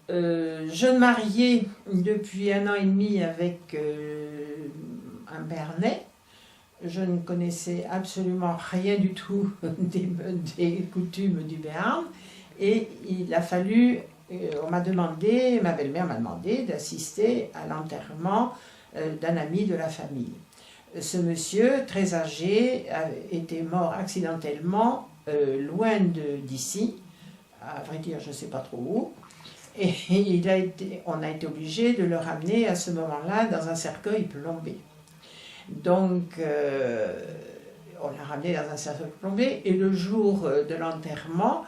jeune mariée depuis 1 an et demi avec un Béarnais. Je ne connaissais absolument rien du tout des coutumes du Béarn. Et il a fallu, ma belle-mère m'a demandé d'assister à l'enterrement d'un ami de la famille. Ce monsieur, très âgé, était mort accidentellement loin d'ici, à vrai dire je ne sais pas trop où, et on a été obligé de le ramener à ce moment-là dans un cercueil plombé. Donc on l'a ramené dans un cercueil plombé, et le jour de l'enterrement,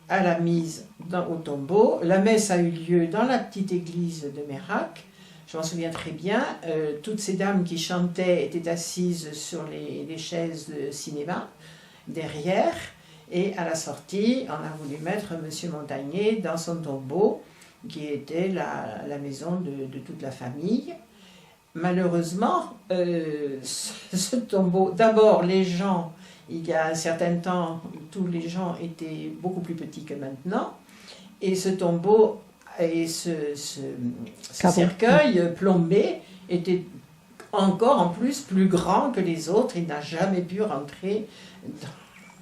à la mise au tombeau, la messe a eu lieu dans la petite église de Mérac. Je m'en souviens très bien, toutes ces dames qui chantaient étaient assises sur les chaises de cinéma, derrière, et à la sortie, on a voulu mettre M. Montagné dans son tombeau, qui était la maison de toute la famille. Malheureusement, ce tombeau, d'abord les gens, il y a un certain temps, tous les gens étaient beaucoup plus petits que maintenant, et ce tombeau et ce cercueil plombé était encore en plus grand que les autres. Il n'a jamais pu rentrer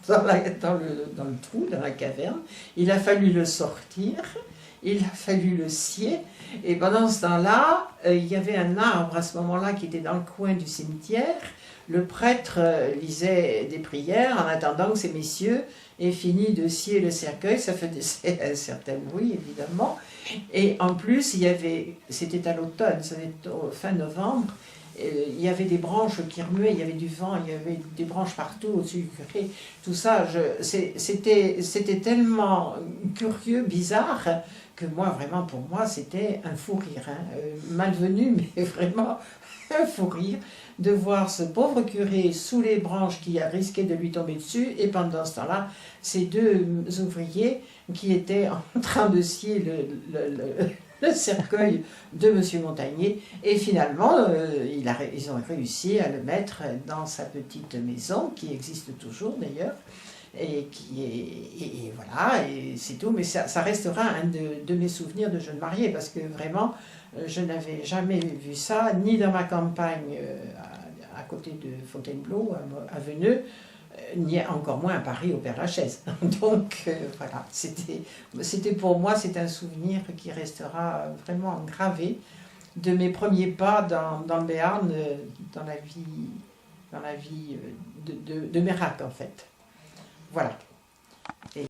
dans le trou, dans la caverne. Il a fallu le sortir, il a fallu le scier, et pendant ce temps-là, il y avait un arbre à ce moment-là qui était dans le coin du cimetière. Le prêtre lisait des prières en attendant que ces messieurs aient fini de scier le cercueil. Ça faisait un certain bruit, évidemment. Et en plus, c'était à l'automne, c'était fin novembre, il y avait des branches qui remuaient, il y avait du vent, il y avait des branches partout au-dessus du curé. Tout ça, c'était tellement curieux, bizarre, que vraiment, pour moi, c'était un fou rire. Hein. Malvenu, mais vraiment un fou rire, de voir ce pauvre curé sous les branches qui risquaient de lui tomber dessus, et pendant ce temps-là, ces deux ouvriers qui étaient en train de scier le cercueil de M. Montagné, et finalement, ils ont réussi à le mettre dans sa petite maison, qui existe toujours d'ailleurs, et voilà, et c'est tout, mais ça restera un de mes souvenirs de jeune mariée, parce que vraiment, je n'avais jamais vu ça, ni dans ma campagne à côté de Fontainebleau, à Veneux, ni encore moins à Paris, au Père-Lachaise. Donc voilà, c'était pour moi, c'est un souvenir qui restera vraiment gravé de mes premiers pas dans le Béarn, dans la vie de Mérac en fait. Voilà.